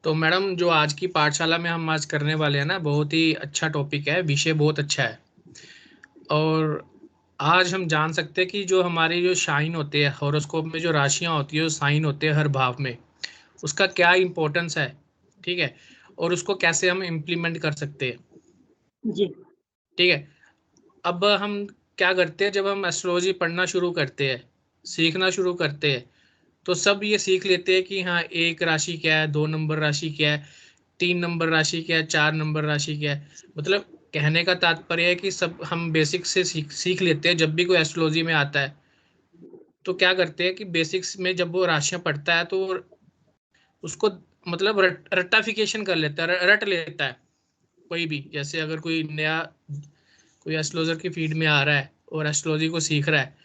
तो मैडम, जो आज की पाठशाला में हम आज करने वाले हैं ना, बहुत ही अच्छा टॉपिक है, विषय बहुत अच्छा है। और आज हम जान सकते हैं कि जो हमारी जो साइन होते हैं हॉरोस्कोप में, जो राशियां होती है, जो साइन होते हैं हर भाव में, उसका क्या इम्पोर्टेंस है। ठीक है। और उसको कैसे हम इम्प्लीमेंट कर सकते हैं। जी। ठीक है। अब हम क्या करते हैं, जब हम एस्ट्रोलॉजी पढ़ना शुरू करते हैं, सीखना शुरू करते हैं, तो सब ये सीख लेते हैं कि हाँ, एक राशि क्या है, 2 नंबर राशि क्या है, 3 नंबर राशि क्या है, 4 नंबर राशि क्या है। मतलब कहने का तात्पर्य है कि सब हम बेसिक से सीख लेते हैं। जब भी कोई एस्ट्रोलॉजी में आता है तो क्या करते हैं कि बेसिक्स में जब वो राशियां पढ़ता है तो उसको मतलब रट्टाफिकेशन कर लेता है, रट लेता है। कोई भी, जैसे अगर कोई एस्ट्रोलॉजर की फील्ड में आ रहा है और एस्ट्रोलॉजी को सीख रहा है,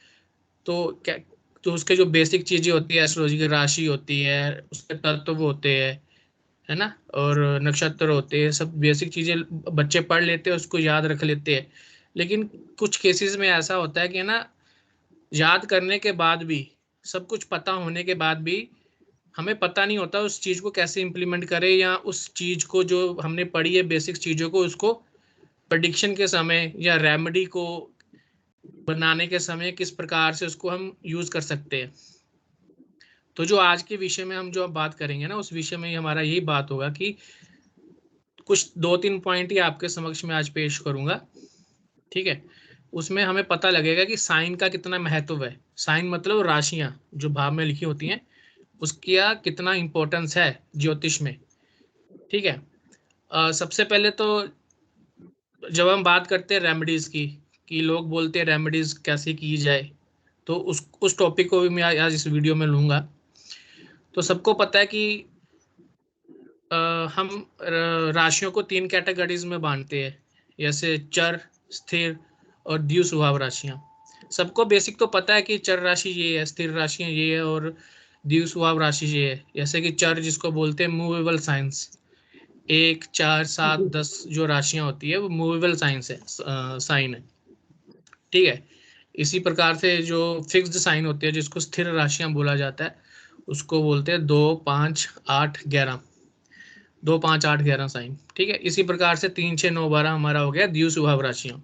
तो क्या, तो उसके जो बेसिक चीजें होती है, एस्ट्रोलॉजी की राशि होती है, उसके तत्व होते हैं, है ना, और नक्षत्र होते हैं, सब बेसिक चीजें बच्चे पढ़ लेते हैं, उसको याद रख लेते हैं। लेकिन कुछ केसेस में ऐसा होता है कि ना, याद करने के बाद भी, सब कुछ पता होने के बाद भी, हमें पता नहीं होता उस चीज को कैसे इम्प्लीमेंट करें, या उस चीज को जो हमने पढ़ी है बेसिक चीजों को, उसको प्रडिक्शन के समय या रेमेडी को बनाने के समय किस प्रकार से उसको हम यूज कर सकते हैं। तो जो आज के विषय में हम जो अब बात करेंगे ना, उस विषय में हमारा यही बात होगा कि कुछ 2-3 पॉइंट ही आपके समक्ष में आज पेश करूंगा। ठीक है। उसमें हमें पता लगेगा कि साइन का कितना महत्व है। साइन मतलब राशियां जो भाव में लिखी होती हैं, उसका कितना इंपॉर्टेंस है ज्योतिष में। ठीक है। सबसे पहले तो जब हम बात करते हैं रेमेडीज की, कि लोग बोलते हैं रेमेडीज कैसे की जाए, तो उस टॉपिक को भी मैं आज इस वीडियो में लूंगा। तो सबको पता है कि अ, हम राशियों को 3 कैटेगरीज में बांटते हैं, जैसे चर, स्थिर और द्यू स्वभाव राशियां। सबको बेसिक तो पता है कि चर राशि ये है, स्थिर राशियां ये है, और द्यू स्वभाव राशि ये है। जैसे कि चर जिसको बोलते हैं मूवेबल साइंस, 1, 4, 7, 10 जो राशियां होती है वो मूवेबल साइंस है, साइन है। ठीक है। इसी प्रकार से जो फिक्स्ड साइन होती है, जिसको स्थिर राशियां बोला जाता है, उसको बोलते हैं 2, 5, 8, 11। 2, 5, 8, 11 साइन। ठीक है। इसी प्रकार से 3, 6, 9, 12 हमारा हो गया द्यू स्वभाव राशियां।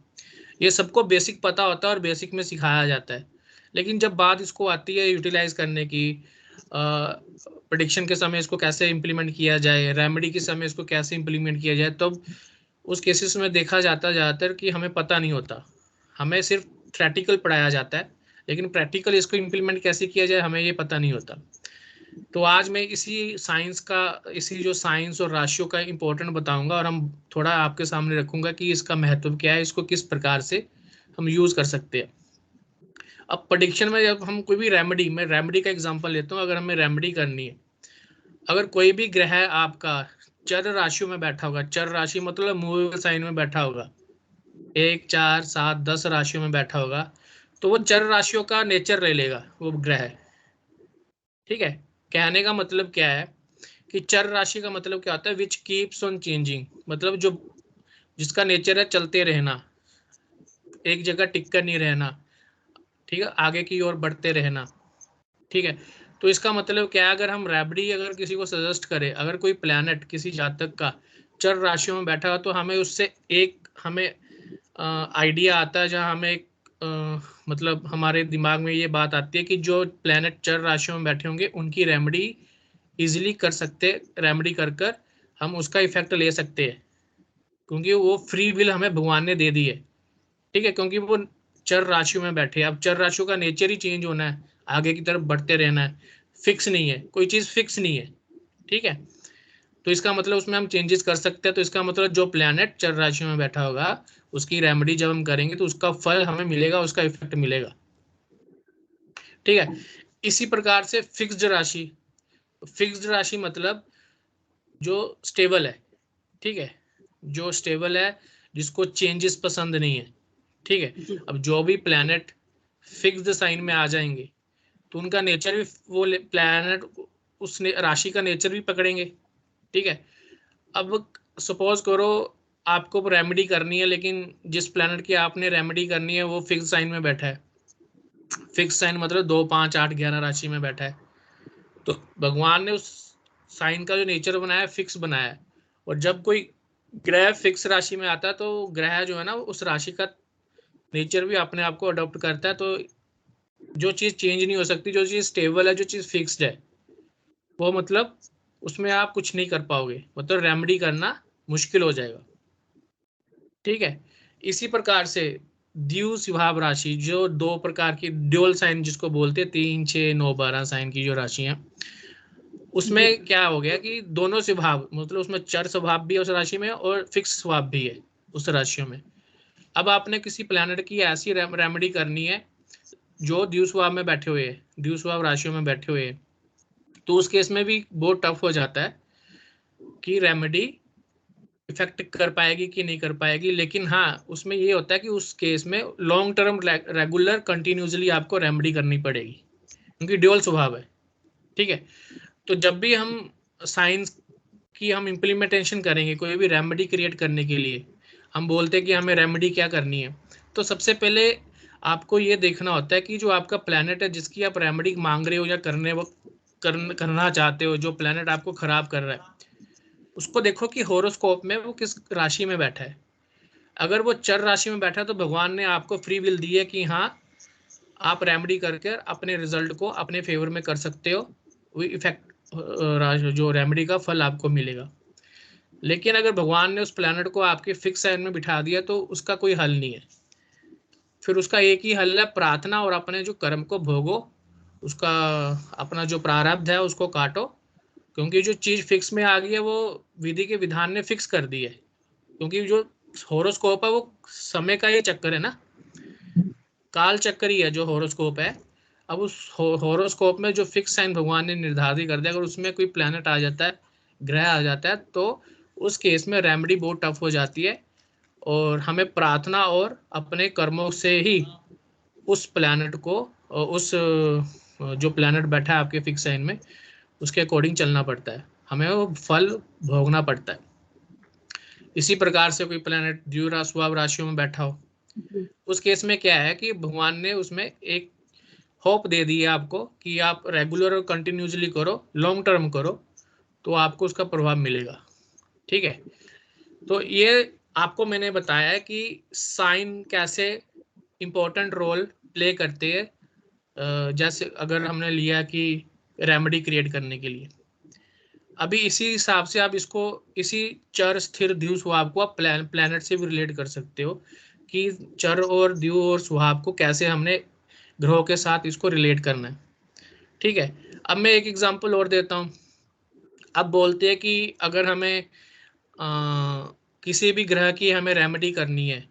ये सबको बेसिक पता होता है और बेसिक में सिखाया जाता है। लेकिन जब बात इसको आती है यूटिलाइज करने की, प्रिडिक्शन के समय इसको कैसे इंप्लीमेंट किया जाए, रेमेडी के समय इसको कैसे इंप्लीमेंट किया जाए, तब उस केसेस में देखा जाता ज़्यादातर कि हमें पता नहीं होता। हमें सिर्फ प्रैक्टिकल पढ़ाया जाता है, लेकिन प्रैक्टिकल इसको इम्प्लीमेंट कैसे किया जाए हमें ये पता नहीं होता। तो आज मैं इसी जो साइंस और राशियों का इम्पोर्टेंट बताऊंगा, और हम थोड़ा आपके सामने रखूंगा कि इसका महत्व क्या है, इसको किस प्रकार से हम यूज कर सकते हैं। अब प्रेडिक्शन में जब हम कोई भी रेमेडी, मैं रेमेडी का एग्जांपल लेता हूँ। अगर हमें रेमेडी करनी है, अगर कोई भी ग्रह आपका चर राशियों में बैठा होगा, चर राशि मतलब मूवेबल साइन में बैठा होगा, 1, 4, 7, 10 राशियों में बैठा होगा, तो वो चर राशियों का नेचर ले लेगा वो ग्रह। ठीक है। कहने का मतलब क्या है कि चर राशि का मतलब क्या होता है, विच कीप्स ऑन चेंजिंग, मतलब जो जिसका नेचर है चलते रहना, एक जगह टिक कर नहीं रहना। ठीक है। आगे की ओर बढ़ते रहना। ठीक है। तो इसका मतलब क्या है, अगर हम रैबडी अगर किसी को सजेस्ट करें, अगर कोई प्लैनेट किसी जातक का चर राशियों में बैठा हो, तो हमें उससे एक हमें आइडिया आता है, जहाँ हमें मतलब हमारे दिमाग में ये बात आती है कि जो प्लैनेट चर राशियों में बैठे होंगे उनकी रेमेडी इजीली कर सकते, रेमेडी कर कर हम उसका इफेक्ट ले सकते हैं, क्योंकि वो फ्री विल हमें भगवान ने दे दी है। ठीक है। क्योंकि वो चर राशियों में बैठे हैं। अब चर राशियों का नेचर ही चेंज होना है, आगे की तरफ बढ़ते रहना है। फिक्स नहीं है, कोई चीज फिक्स नहीं है। ठीक है। तो इसका मतलब उसमें हम चेंजेस कर सकते हैं। तो इसका मतलब जो प्लैनेट चर राशियों में बैठा होगा, उसकी रेमेडी जब हम करेंगे तो उसका फल हमें मिलेगा, उसका इफेक्ट मिलेगा। ठीक है। इसी प्रकार से फिक्स्ड राशि मतलब जो स्टेबल है। ठीक है। जो स्टेबल है, जिसको चेंजेस पसंद नहीं है। ठीक है। जी। अब जो भी प्लैनेट फिक्स्ड साइन में आ जाएंगे, तो उनका नेचर भी, वो प्लैनेट उस राशि का नेचर भी पकड़ेंगे। ठीक है। अब सपोज करो आपको रेमेडी करनी है, लेकिन जिस प्लैनेट की आपने रेमेडी करनी है वो फिक्स साइन में बैठा है। फिक्स साइन मतलब 2, 5, 8, 11 राशि में बैठा है। तो भगवान ने उस साइन का जो नेचर बनाया है फिक्स बनाया है, और जब कोई ग्रह फिक्स राशि में आता है तो ग्रह जो है ना उस राशि का नेचर भी अपने आप को अडॉप्ट करता है। तो जो चीज़ चेंज नहीं हो सकती, जो चीज़ स्टेबल है, जो चीज़ फिक्स्ड है, वो मतलब उसमें आप कुछ नहीं कर पाओगे, मतलब रेमेडी करना मुश्किल हो जाएगा। ठीक है। इसी प्रकार से द्वितीय स्वभाव राशि, जो दो प्रकार की ड्यूल साइन जिसको बोलते हैं, 3, 6, 9, 12 साइन की जो राशि है, उसमें क्या हो गया कि दोनों स्वभाव, मतलब उसमें चर स्वभाव भी है उस राशि में और फिक्स स्वभाव भी है उस राशियों में। अब आपने किसी प्लैनेट की ऐसी रेमेडी करनी है जो द्वितीय स्वभाव में बैठे हुए हैं, द्वितीय स्वभाव राशियों में बैठे हुए हैं, तो उस केस में भी बहुत टफ हो जाता है कि रेमेडी इफेक्ट कर पाएगी कि नहीं कर पाएगी। लेकिन हाँ, उसमें ये होता है कि उस केस में लॉन्ग टर्म रेगुलर कंटिन्यूसली आपको रेमेडी करनी पड़ेगी, क्योंकि ड्यूअल स्वभाव है। ठीक है। तो जब भी हम साइंस की हम इम्प्लीमेंटेशन करेंगे कोई भी रेमेडी क्रिएट करने के लिए, हम बोलते हैं कि हमें रेमेडी क्या करनी है, तो सबसे पहले आपको ये देखना होता है कि जो आपका प्लैनेट है जिसकी आप रेमेडी मांग रहे हो या करना चाहते हो, जो प्लैनेट आपको खराब कर रहा है, उसको देखो कि होरोस्कोप में वो किस राशि में बैठा है। अगर वो चर राशि में बैठा है तो भगवान ने आपको फ्री विल दी है कि हाँ, आप रेमेडी करके अपने रिजल्ट को अपने फेवर में कर सकते हो, वो इफेक्ट जो रेमेडी का फल आपको मिलेगा। लेकिन अगर भगवान ने उस प्लैनेट को आपके फिक्स साइन में बिठा दिया तो उसका कोई हल नहीं है। फिर उसका एक ही हल है, प्रार्थना और अपने जो कर्म को भोगो, उसका अपना जो प्रारब्ध है उसको काटो, क्योंकि जो चीज फिक्स में आ गई है वो विधि के विधान ने फिक्स कर दी है। क्योंकि जो होरोस्कोप है वो समय का ही चक्कर है ना, काल चक्कर ही है जो होरोस्कोप है। अब उस होरोस्कोप में जो फिक्स साइन भगवान ने निर्धारित कर दिया, अगर उसमें कोई प्लैनेट आ जाता है, ग्रह आ जाता है, तो उस केस में रेमेडी बहुत टफ हो जाती है, और हमें प्रार्थना और अपने कर्मों से ही उस प्लैनेट को, उस जो प्लैनेट बैठा है आपके फिक्स साइन में, उसके अकॉर्डिंग चलना पड़ता है, हमें वो फल भोगना पड़ता है। इसी प्रकार से कोई प्लैनेट द्वितीय स्वभाव राशियों में बैठा हो, उस केस में क्या है कि भगवान ने उसमें एक होप दे दी है आपको कि आप रेगुलर और कंटिन्यूसली करो, लॉन्ग टर्म करो, तो आपको उसका प्रभाव मिलेगा। ठीक है। तो ये आपको मैंने बताया है कि साइन कैसे इंपॉर्टेंट रोल प्ले करते हैं, जैसे अगर हमने लिया कि रेमेडी क्रिएट करने के लिए, अभी इसी हिसाब से आप इसको इसी चर स्थिर द्यू स्वभाव को आप प्लैनेट से भी रिलेट कर सकते हो कि चर और द्यू और स्वभाव को कैसे हमने ग्रहों के साथ इसको रिलेट करना है। ठीक है। अब मैं एक एग्जांपल और देता हूँ। अब बोलते हैं कि अगर हमें किसी भी ग्रह की हमें रेमेडी करनी है,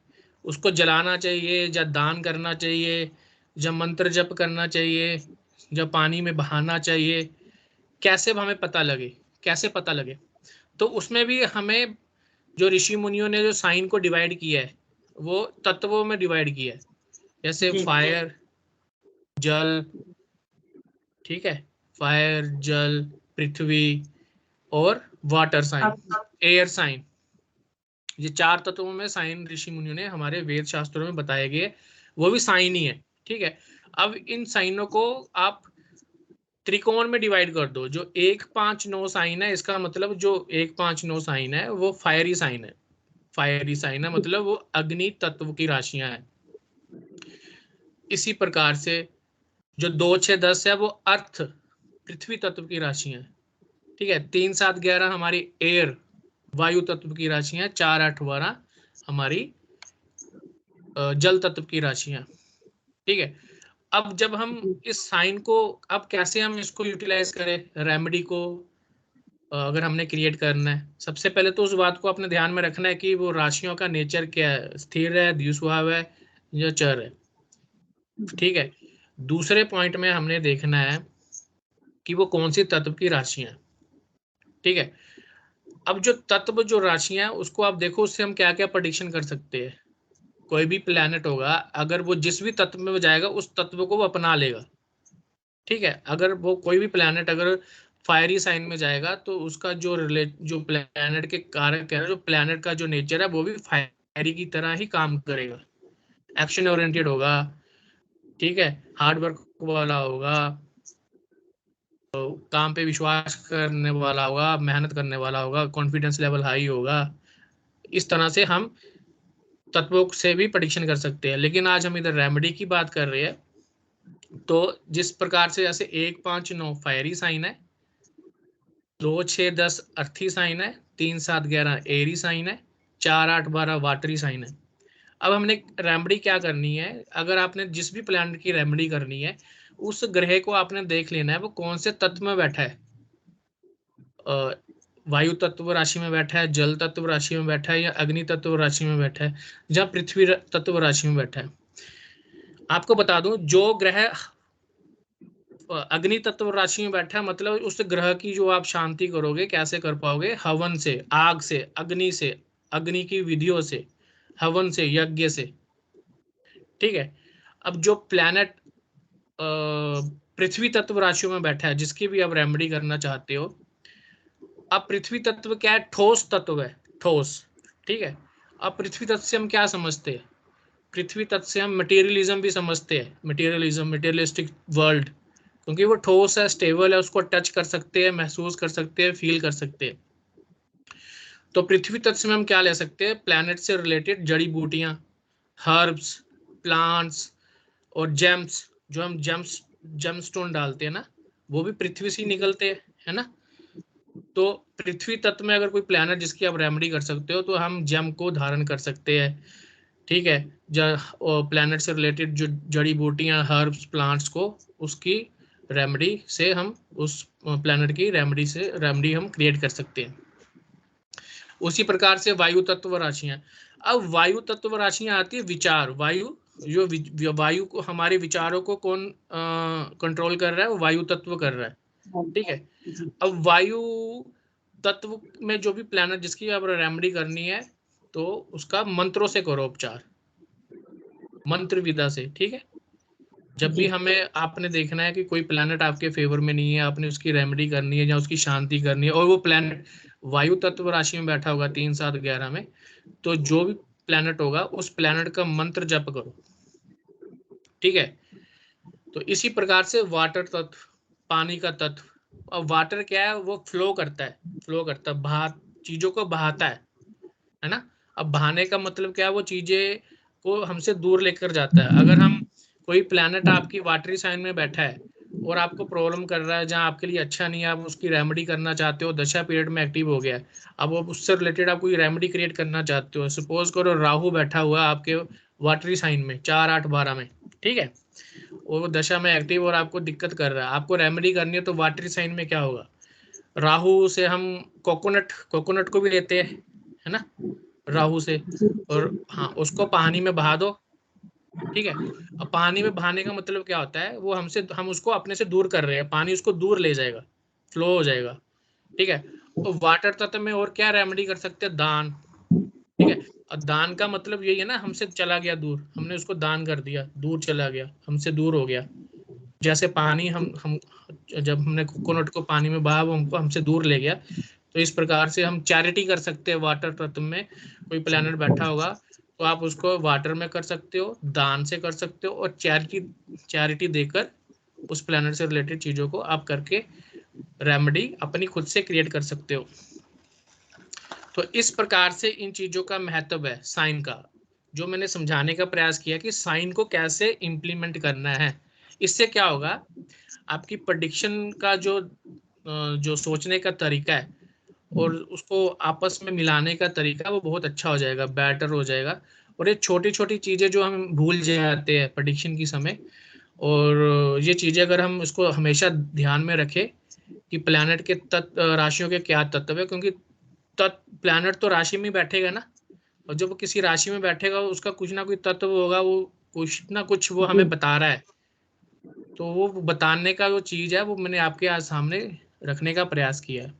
उसको जलाना चाहिए या दान करना चाहिए, या मंत्र जप करना चाहिए, या पानी में बहाना चाहिए, कैसे हमें पता लगे, कैसे पता लगे। तो उसमें भी हमें जो ऋषि मुनियों ने जो साइन को डिवाइड किया है वो तत्वों में डिवाइड किया है, जैसे जी फायर, जल, ठीक है, फायर, जल, पृथ्वी और वाटर साइन, आप एयर साइन, ये 4 तत्वों में साइन ऋषि मुनियों ने हमारे वेद शास्त्रों में बताए गए, वो भी साइन ही है। ठीक है। अब इन साइनों को आप त्रिकोण में डिवाइड कर दो। जो 1, 5, 9 साइन है, इसका मतलब जो 1, 5, 9 साइन है वो फायरी साइन है, फायरी साइन है, मतलब वो अग्नि तत्व की राशियां हैं। इसी प्रकार से जो 2, 6, 10 है वो अर्थ पृथ्वी तत्व की राशियां हैं। ठीक है। 3, 7, 11 हमारी एयर वायु तत्व की राशियां, 4, 8, 12 हमारी जल तत्व की राशियां। ठीक है। अब जब हम इस साइन को, अब कैसे हम इसको यूटिलाइज करें रेमेडी को, अगर हमने क्रिएट करना है, सबसे पहले तो उस बात को अपने ध्यान में रखना है कि वो राशियों का नेचर क्या है, स्थिर है, द्विस्वभाव है या चर है। ठीक है। दूसरे पॉइंट में हमने देखना है कि वो कौन सी तत्व की राशियां हैं। ठीक है। अब जो तत्व जो राशियां हैं उसको आप देखो, उससे हम क्या क्या प्रेडिक्शन कर सकते हैं। कोई भी प्लैनेट होगा, अगर वो जिस भी तत्व में वो जाएगा उस तत्व को वो अपना लेगा। ठीक है। अगर वो कोई भी प्लैनेट अगर फायरी साइन में जाएगा तो उसका जो प्लैनेट के कारक है, जो प्लैनेट का जो नेचर है वो भी फायरी की तरह ही काम करेगा, एक्शन ओरिएंटेड होगा। ठीक है। हार्ड वर्क वाला होगा, काम पे विश्वास करने वाला होगा, मेहनत करने वाला होगा, कॉन्फिडेंस लेवल हाई होगा। इस तरह से हम तत्वों से भी प्रेडिक्शन कर सकते हैं। लेकिन आज हम इधर रेमेडी की बात कर रहे हैं। तो जिस प्रकार से जैसे 1, 5, 9 फायरी साइन है, 2, 6, 10 अर्थी साइन है, 3, 7, 11 एरी साइन है, 4, 8, 12 वाटरी साइन है। अब हमने रेमेडी क्या करनी है, अगर आपने जिस भी प्लैनेट की रेमेडी करनी है, उस ग्रह को आपने देख लेना है वो कौन से तत्व में बैठा है। वायु तत्व राशि में बैठा है, जल तत्व राशि में बैठा है, या अग्नि तत्व राशि में बैठा है, या पृथ्वी तत्व राशि में बैठा है। आपको बता दूं, जो ग्रह अग्नि तत्व राशि में बैठा है, मतलब उस ग्रह की जो आप शांति करोगे, कैसे कर पाओगे? हवन से, आग से, अग्नि से, अग्नि की विधियों से, हवन से, यज्ञ से। ठीक है। अब जो प्लैनेट पृथ्वी तत्व राशियों में बैठा है, जिसकी भी आप रेमेडी करना चाहते हो, अब पृथ्वी तत्व क्या है? ठोस तत्व है, ठोस। ठीक है। अब पृथ्वी तत्व से हम क्या समझते हैं? पृथ्वी तत्व से हम मटेरियलिज्म भी समझते हैं, मटेरियलिज्म, मटेरियलिस्टिक वर्ल्ड, क्योंकि वो ठोस है, स्टेबल है, उसको टच कर सकते हैं, महसूस कर सकते हैं, फील कर सकते हैं। तो पृथ्वी तत्व में हम क्या ले सकते हैं? प्लैनेट से रिलेटेड जड़ी बूटियां, हर्ब्स, प्लांट्स और जेम्स। जो हम जेमस्टोन डालते हैं ना, वो भी पृथ्वी से ही निकलते हैं, है ना। तो पृथ्वी तत्व में अगर कोई प्लैनेट जिसकी आप रेमेडी कर सकते हो, तो हम जेम को धारण कर सकते हैं। ठीक है। प्लैनेट से रिलेटेड जो जड़ी बूटियां, हर्ब्स, प्लांट्स को, उसकी रेमेडी से हम उस प्लैनेट की रेमेडी हम क्रिएट कर सकते हैं। उसी प्रकार से वायु तत्व राशियां। अब वायु तत्व राशियां आती है विचार। वायु, जो वायु को, हमारे विचारों को कौन कंट्रोल कर रहा है? वो वायु तत्व कर रहा है। ठीक है। अब वायु तत्व में जो भी प्लैनेट जिसकी आप रेमेडी करनी है, तो उसका मंत्रों से करो उपचार, मंत्र विधा से। ठीक है। जब भी हमें, आपने देखना है कि कोई प्लैनेट आपके फेवर में नहीं है, आपने उसकी रेमेडी करनी है या उसकी शांति करनी है, और वो प्लैनेट वायु तत्व राशि में बैठा होगा 3, 7, 11 में, तो जो भी प्लैनेट होगा उस प्लैनेट का मंत्र जप करो। ठीक है। तो इसी प्रकार से वाटर तत्व, पानी का तत्व। अब वाटर क्या है? वो फ्लो करता है, चीजों को बहाता है ना। अब बहाने का मतलब क्या है? वो चीजें को हमसे दूर लेकर जाता है। अगर हम, कोई प्लैनेट आपकी वाटरी साइन में बैठा है और आपको प्रॉब्लम कर रहा है, जहाँ आपके लिए अच्छा नहीं है, आप उसकी रेमेडी करना चाहते हो, दशा पीरियड में एक्टिव हो गया है, अब वो उससे रिलेटेड आप कोई रेमेडी क्रिएट करना चाहते हो, सपोज करो राहु बैठा हुआ है आपके वाटरी साइन में 4, 8, 12 में। ठीक है। वो दशा में एक्टिव और आपको दिक्कत कर रहा है, आपको रेमेडी करनी है, तो वाटरी साइन में क्या होगा? राहु से हम कोकोनट को भी लेते हैं, है ना, राहु से। और हाँ, उसको पानी में बहा दो। ठीक है। अब पानी में बहाने का मतलब क्या होता है? वो हम उसको अपने से दूर कर रहे हैं, पानी उसको दूर ले जाएगा, फ्लो हो जाएगा। ठीक है। तो वाटर तत्व में और क्या रेमेडी कर सकते हैं? दान। ठीक है। और दान का मतलब यही है ना, हमसे चला गया दूर, हमने उसको दान कर दिया, दूर चला गया, हमसे दूर हो गया। जैसे पानी, हम जब हमने कोकोनट को पानी में बहा, वो हमसे दूर ले गया। तो इस प्रकार से हम चैरिटी कर सकते हैं। वाटर तत्व में कोई प्लैनेट बैठा होगा, तो आप उसको वाटर में कर सकते हो, दान से कर सकते हो, और चैरिटी देकर उस प्लैनेट से रिलेटेड चीजों को आप करके रेमेडी अपनी खुद से क्रिएट कर सकते हो। तो इस प्रकार से इन चीजों का महत्व है साइन का, जो मैंने समझाने का प्रयास किया कि साइन को कैसे इंप्लीमेंट करना है। इससे क्या होगा? आपकी प्रेडिक्शन का जो सोचने का तरीका है और उसको आपस में मिलाने का तरीका, वो बहुत अच्छा हो जाएगा, बेटर हो जाएगा। और ये छोटी छोटी चीजें जो हम भूल जाते हैं प्रेडिक्शन की समय, और ये चीजें अगर हम इसको हमेशा ध्यान में रखें कि प्लैनेट के तत्व, राशियों के क्या तत्व है, क्योंकि प्लैनेट तो राशि में बैठेगा ना, और जब वो किसी राशि में बैठेगा, उसका कुछ ना कुछ तत्व होगा, वो कुछ ना कुछ वो हमें बता रहा है। तो वो बताने का जो चीज है, वो मैंने आपके आज सामने रखने का प्रयास किया है।